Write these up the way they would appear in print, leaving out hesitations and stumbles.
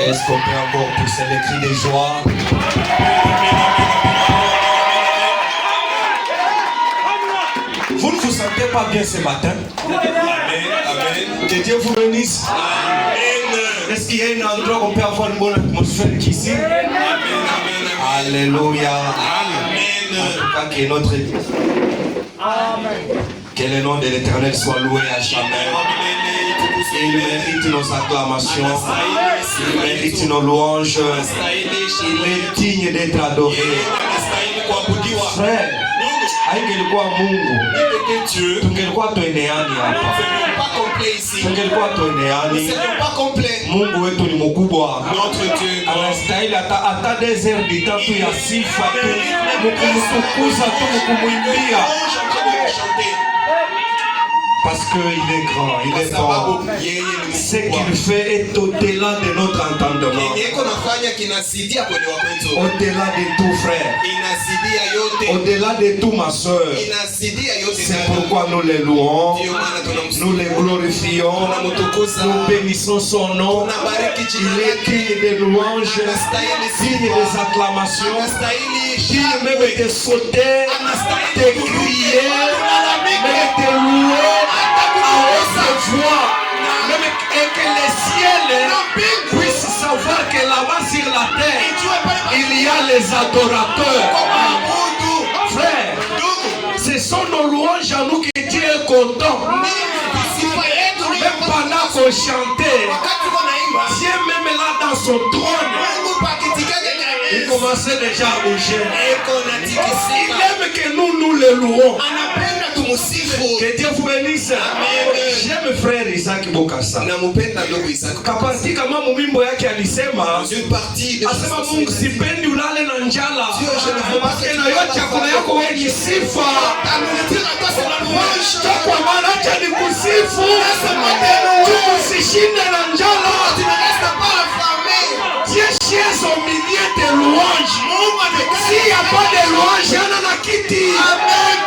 Est-ce qu'on peut encore pousser les cris de joie? Vous ne vous sentez pas bien ce matin? Amen. Que Dieu vous bénisse. Amen. Est-ce qu'il y a un endroit où on peut avoir une bonne atmosphère qu'ici? Amen. Alléluia. Amen. En tout cas, que notre Église. Amen. Que le nom de l'Éternel soit loué à jamais. Il mérite nos acclamations. Il mérite nos louanges. Il est digne d'être adoré. Frère, haingelikuwa Mungu, tungelikuwa tueneani hapa. Tungelikuwa tueneani. Mungu wetu ni mkubwa. Anastahili hata des heures du temps tu ya sifa tu, mkumtukuza tu, mkumwimbia. Parce qu'il est grand, il est bon. Ce qu'il fait est au-delà de notre entendement. Au-delà de tout, frère. Au-delà de tout, ma soeur. C'est pourquoi nous les louons, nous les glorifions, nous bénissons son nom. Il est digne de louanges, digne des acclamations, digne même de sauter, de crier, même de louer. Même que les ciels puissent savoir que là-bas sur la terre, il y a les adorateurs. Frère, ce sont nos louanges à nous que Dieu est content. Même pendant qu'on chantait, Dieu même là dans son trône, il commençait déjà à bouger. Il aime que nous le louons. Que Dieu vous bénisse. J'aime frère Isaac Bokassa. Kapati kama mumimbo yake alisema, asema Mungu sipendi ulale na njala. Parce na yote chakula yako wewe ni sifa. Kwa maana acha nikusifu. Usishinde na njala. Dieu cherche au milieu de louanges. S'il n'y a pas de louanges, il y en a kiti. Amen.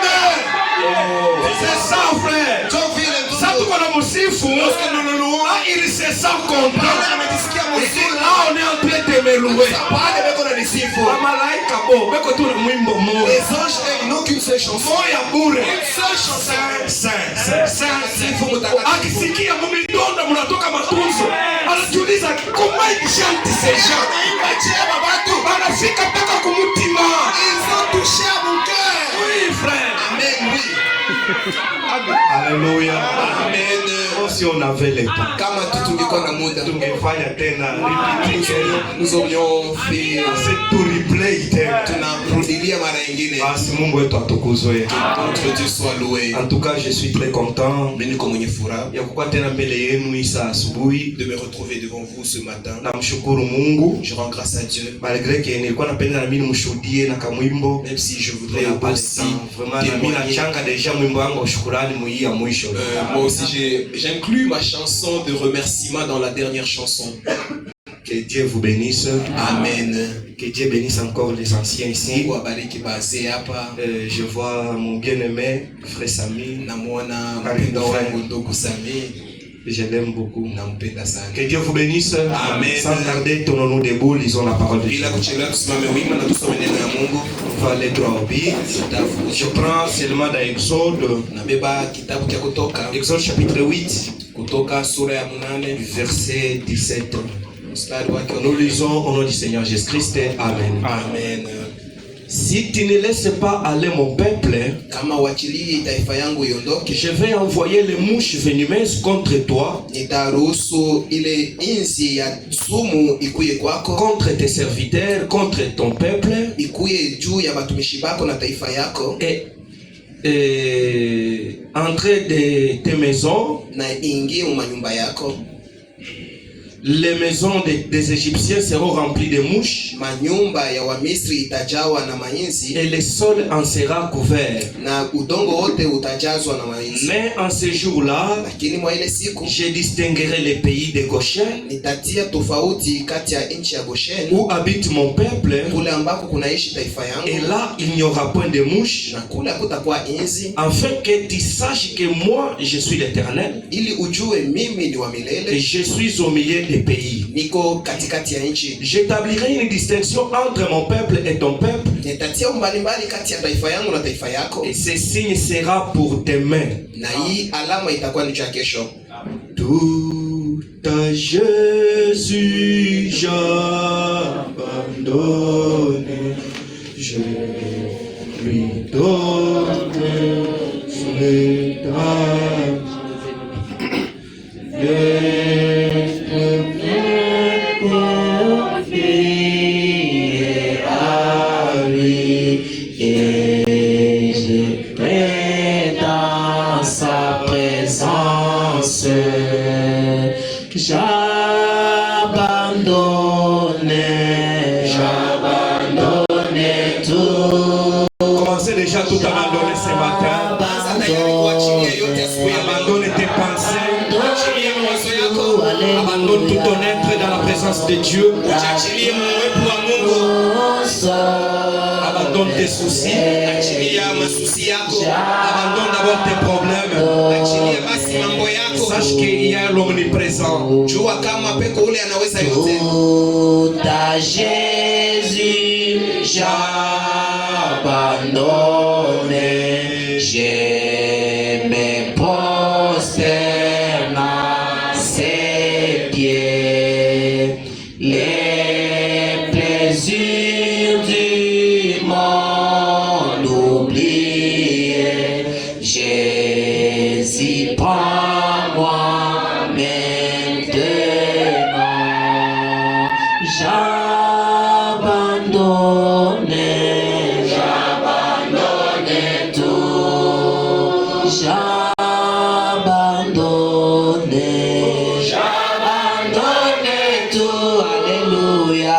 C'est ça, frère. Ça, tout qu'on a musifu, il se sent content. Et là, on est en train de me louer. Les anges n'ont qu'une seule chanson. Une seule chanson. Saint. Akisikia mumidonda mnatoka matunzo. Anajiuliza comment ils chantent ces gens. Wanafika mpaka kumutima. Ils ont touché à mon cœur. Oui, frère. Amen, oui. Alléluia. Amen. Si on avait le temps, nous aurions fait ce replay. Que Dieu soit loué. En tout cas, je suis très content de me retrouver devant vous ce matin. Je rends grâce à Dieu. Malgré que même si je voudrais aussi moi aussi j'inclus ma chanson de remerciement dans la dernière chanson. Que Dieu vous bénisse. Amen. Que Dieu bénisse encore les anciens ici. Je vois mon bien-aimé frère Sami. Je l'aime beaucoup. Que Dieu vous bénisse. Amen. Sans tarder, tournons-nous debout, lisons la parole de Dieu. On va aller droit au but. Je prends seulement dans Exode. Exode chapitre 8. Verset 17. Nous lisons au nom du Seigneur Jésus-Christ. Amen. Amen. Si tu ne laisses pas aller mon peuple, je vais envoyer les mouches venimeuses contre toi, contre tes serviteurs, contre ton peuple, et entrer de tes maisons. Les maisons des Égyptiens seront remplies de mouches et le sol en sera couvert. Mais en ce jour-là, je distinguerai les pays de Goshen où habite mon peuple, et là il n'y aura point de mouches, afin que tu saches que moi je suis l'Éternel et je suis au milieu des pays. J'établirai une distinction entre mon peuple et ton peuple. Et ce signe sera pour demain. Tout à Jésus j'abandonne, je lui donne les dames. J'abandonne tout. Commencez déjà tout à abandonner ce matin. Abandonne tes pensées. Abandonne tout ton être dans la présence de Dieu. Abandonne tes soucis. Abandonne d'abord tes problèmes. Sache qu'il y a l'omniprésent. Tout à Jésus j'abandonne, je me prosterne à ses pieds. Les plaisirs du monde oubliés, Jésus prend moi maintenant. J'abandonne tout. J'abandonne tout. Alléluia.